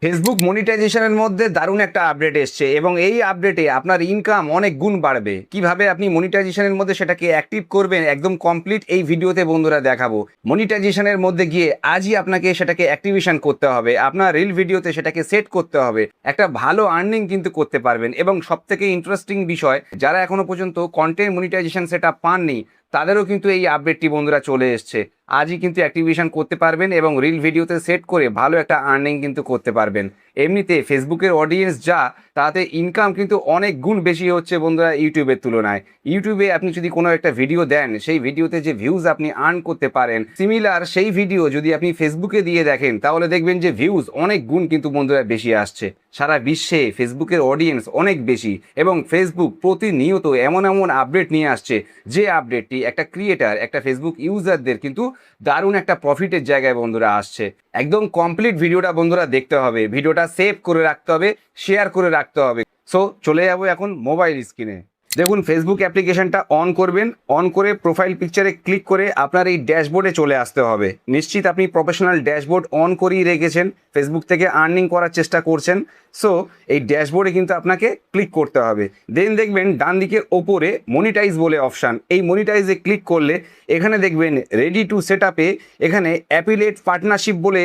Facebook মনিটাইজেশনের মধ্যে দারুণ একটা আপডেট এসছে এবং এই আপডেটে আপনার ইনকাম অনেক গুণ বাড়বে। কিভাবে আপনি মনিটাইজেশনের মধ্যে সেটাকে অ্যাক্টিভ করবেন একদম কমপ্লিট এই ভিডিওতে বন্ধুরা দেখাবো। মনিটাইজেশনের মধ্যে গিয়ে আজই আপনাকে সেটাকে অ্যাক্টিভেশন করতে হবে, আপনার রিল ভিডিওতে সেটাকে সেট করতে হবে, একটা ভালো আর্নিং কিন্তু করতে পারবেন। এবং সবথেকে ইন্টারেস্টিং বিষয়, যারা এখনো পর্যন্ত কন্টেন্ট মনিটাইজেশন সেটা পাননি তাদেরও কিন্তু এই আপডেটটি বন্ধুরা চলে এসছে। আজই কিন্তু অ্যাক্টিভেশন করতে পারবেন এবং রিল ভিডিওতে সেট করে ভালো একটা আর্নিং কিন্তু করতে পারবেন। এমনিতে ফেসবুকের অডিয়েন্স যা, তাতে ইনকাম কিন্তু অনেক গুণ বেশি হচ্ছে বন্ধুরা ইউটিউবের তুলনায়। ইউটিউবে আপনি যদি কোনো একটা ভিডিও দেন, সেই ভিডিওতে যে ভিউজ আপনি আর্ন করতে পারেন, সিমিলার সেই ভিডিও যদি আপনি ফেসবুকে দিয়ে দেখেন তাহলে দেখবেন যে ভিউজ অনেক গুণ কিন্তু বন্ধুরা বেশি আসছে। সারা বিশ্বে ফেসবুকের অডিয়েন্স অনেক বেশি এবং ফেসবুক প্রতিনিয়ত এমন এমন আপডেট নিয়ে আসছে যে আপডেটটি একটা ক্রিয়েটার, একটা ফেসবুক ইউজারদের কিন্তু দারুণ একটা প্রফিটের জায়গায় বন্ধুরা আসছে। একদম কমপ্লিট ভিডিওটা বন্ধুরা দেখতে হবে, ভিডিওটা সেভ করে রাখতে হবে, শেয়ার করে রাখতে হবে। সো চলে যাবো এখন মোবাইল স্ক্রিনে। দেখুন, ফেসবুক অ্যাপ্লিকেশনটা অন করবেন, অন করে প্রোফাইল পিকচারে ক্লিক করে আপনার এই ড্যাশবোর্ডে চলে আসতে হবে। নিশ্চিত আপনি প্রফেশনাল ড্যাশবোর্ড অন করেই রেখেছেন, ফেসবুক থেকে আর্নিং করার চেষ্টা করছেন। সো এই ড্যাশবোর্ডে কিন্তু আপনাকে ক্লিক করতে হবে। দেন দেখবেন ডান দিকের ওপরে মনিটাইজ বলে অপশান, এই মনিটাইজে ক্লিক করলে এখানে দেখবেন রেডি টু সেট আপে এখানে অ্যাফিলিয়েট পার্টনারশিপ বলে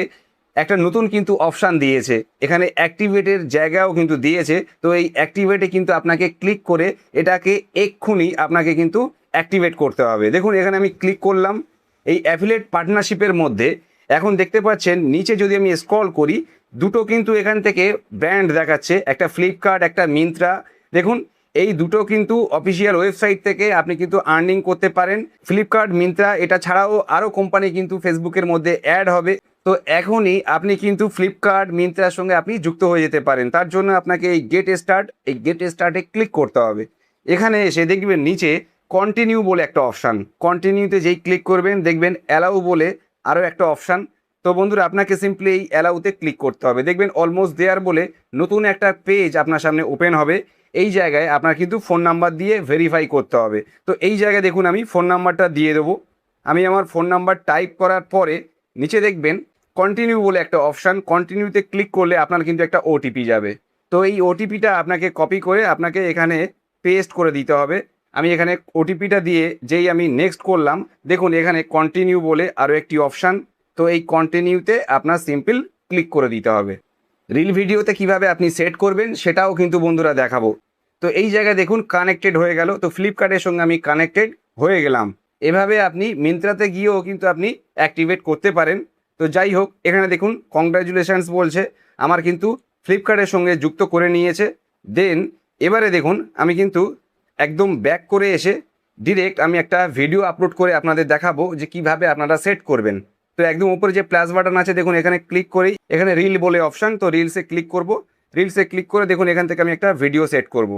একটা নতুন কিন্তু অপশান দিয়েছে। এখানে অ্যাক্টিভেটের জায়গাও কিন্তু দিয়েছে। তো এই অ্যাক্টিভেটে কিন্তু আপনাকে ক্লিক করে এটাকে এক্ষুনি আপনাকে কিন্তু অ্যাক্টিভেট করতে হবে। দেখুন, এখানে আমি ক্লিক করলাম এই অ্যাফিলিয়েট পার্টনারশিপের মধ্যে। এখন দেখতে পাচ্ছেন নিচে যদি আমি স্ক্রল করি, দুটো কিন্তু এখান থেকে ব্র্যান্ড দেখাচ্ছে, একটা ফ্লিপকার্ট, একটা মিন্ত্রা। দেখুন, এই দুটো কিন্তু অফিসিয়াল ওয়েবসাইট থেকে আপনি কিন্তু আর্নিং করতে পারেন। ফ্লিপকার্ট, মিন্ত্রা, এটা ছাড়াও আরও কোম্পানি কিন্তু ফেসবুকের মধ্যে অ্যাড হবে। তো এখনই আপনি কিন্তু ফ্লিপকার্ট, মিন্ত্রার সঙ্গে আপনি যুক্ত হয়ে যেতে পারেন। তার জন্য আপনাকে এই গেট স্টার্টে ক্লিক করতে হবে। এখানে এসে দেখবেন নিচে কন্টিনিউ বলে একটা অপশান, কন্টিনিউতে যেই ক্লিক করবেন দেখবেন অ্যালাউ বলে আরও একটা অপশান। তো বন্ধুরা, আপনাকে সিম্পলি এই অ্যালাউতে ক্লিক করতে হবে। দেখবেন অলমোস্ট দেয়ার বলে নতুন একটা পেজ আপনার সামনে ওপেন হবে। এই জায়গায় আপনার কিন্তু ফোন নাম্বার দিয়ে ভেরিফাই করতে হবে। তো এই জায়গায় দেখুন আমি ফোন নাম্বারটা দিয়ে দেবো। আমি আমার ফোন নাম্বার টাইপ করার পরে নিচে দেখবেন কন্টিনিউ বলে একটা অপশান, কন্টিনিউতে ক্লিক করলে আপনার কিন্তু একটা ওটিপি যাবে। তো এই ওটিপিটা আপনাকে কপি করে আপনাকে এখানে পেস্ট করে দিতে হবে। আমি এখানে ওটিপিটা দিয়ে যেই আমি নেক্সট করলাম, দেখুন এখানে কন্টিনিউ বলে আরও একটি অপশান। তো এই কন্টিনিউতে আপনার সিম্পল ক্লিক করে দিতে হবে। রিল ভিডিওতে কিভাবে আপনি সেট করবেন সেটাও কিন্তু বন্ধুরা দেখাবো। তো এই জায়গায় দেখুন কানেক্টেড হয়ে গেল। তো ফ্লিপকার্টের সঙ্গে আমি কানেক্টেড হয়ে গেলাম। এভাবে আপনি মিন্ত্রাতে গিয়েও কিন্তু আপনি অ্যাক্টিভেট করতে পারেন। তো যাই হোক, এখানে দেখুন কংগ্রাচুলেশনস বলছে, আমার কিন্তু ফ্লিপকার্টের সঙ্গে যুক্ত করে নিয়েছে। দেন এবারে দেখুন আমি কিন্তু একদম ব্যাক করে এসে ডিরেক্ট আমি একটা ভিডিও আপলোড করে আপনাদের দেখাবো যে কিভাবে আপনারা সেট করবেন। তো একদম উপরে যে প্লাস বাটন আছে দেখুন, এখানে ক্লিক করেই এখানে রিল বলে অপশান, তো রিলসে ক্লিক করব। রিলসে ক্লিক করে দেখুন এখান থেকে আমি একটা ভিডিও সেট করব।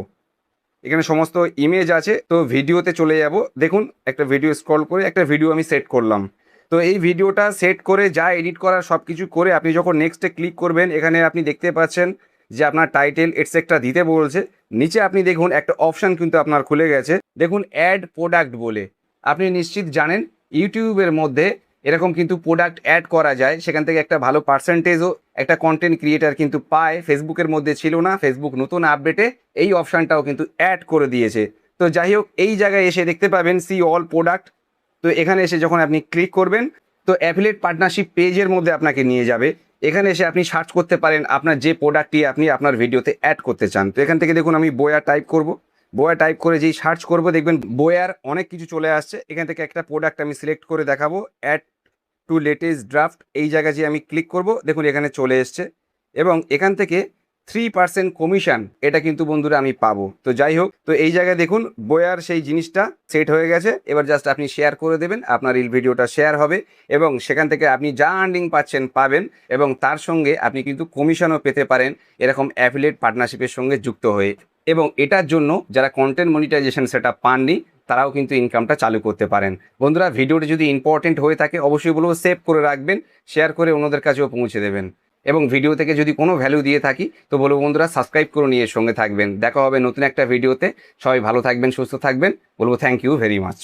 এখানে সমস্ত ইমেজ আছে, তো ভিডিওতে চলে যাব। দেখুন একটা ভিডিও স্ক্রল করে একটা ভিডিও আমি সেট করলাম। তো এই ভিডিওটা সেট করে যা এডিট করার সব কিছু করে আপনি যখন নেক্সটে ক্লিক করবেন, এখানে আপনি দেখতে পাচ্ছেন যে আপনার টাইটেল এটসেট্রা দিতে বলছে। নিচে আপনি দেখুন একটা অপশান কিন্তু আপনার খুলে গেছে, দেখুন অ্যাড প্রোডাক্ট বলে। আপনি নিশ্চিত জানেন ইউটিউবের মধ্যে এরকম কিন্তু প্রোডাক্ট অ্যাড করা যায়, সেখান থেকে একটা ভালো পার্সেন্টেজও একটা কন্টেন্ট ক্রিয়েটার কিন্তু পায়। ফেসবুকের মধ্যে ছিল না, ফেসবুক নতুন আপডেটে এই অপশানটাও কিন্তু অ্যাড করে দিয়েছে। তো যাই হোক, এই জায়গায় এসে দেখতে পাবেন সি অল প্রোডাক্ট। তো এখানে এসে যখন আপনি ক্লিক করবেন তো অ্যাফিলিয়েট পার্টনারশিপ পেজের মধ্যে আপনাকে নিয়ে যাবে। এখানে এসে আপনি সার্চ করতে পারেন আপনার যে প্রোডাক্টটি আপনি আপনার ভিডিওতে অ্যাড করতে চান। তো এখান থেকে দেখুন আমি বয়া টাইপ করব। বয়া টাইপ করে যেই সার্চ করব দেখবেন বয়ার অনেক কিছু চলে আসছে। এখান থেকে একটা প্রোডাক্ট আমি সিলেক্ট করে দেখাবো, অ্যাড টু লেটেস্ট ড্রাফট। এই জায়গায় যে আমি ক্লিক করব দেখুন এখানে চলে এসছে এবং এখান থেকে 3% কমিশন এটা কিন্তু বন্ধুরা আমি পাবো। তো যাই হোক, তো এই জায়গায় দেখুন বয়ার সেই জিনিসটা সেট হয়ে গেছে। এবার জাস্ট আপনি শেয়ার করে দেবেন, আপনার রিল ভিডিওটা শেয়ার হবে এবং সেখান থেকে আপনি যা আর্নিং পাবেন এবং তার সঙ্গে আপনি কিন্তু কমিশনও পেতে পারেন এরকম অ্যাফিলিয়েট পার্টনারশিপের সঙ্গে যুক্ত হয়ে। এবং এটার জন্য যারা কন্টেন্ট মনিটাইজেশন সেটা পাননি তারাও কিন্তু ইনকামটা চালু করতে পারেন। বন্ধুরা, ভিডিওটি যদি ইম্পর্টেন্ট হয়ে থাকে অবশ্যই বলবো সেভ করে রাখবেন, শেয়ার করে অন্যদের কাছেও পৌঁছে দেবেন। এবং ভিডিও থেকে যদি কোনো ভ্যালু দিয়ে থাকি তো বলবো বন্ধুরা সাবস্ক্রাইব করে নিয়ে সঙ্গে থাকবেন। দেখা হবে নতুন একটা ভিডিওতে। সবাই ভালো থাকবেন, সুস্থ থাকবেন। বলবো থ্যাংক ইউ ভেরি মাচ।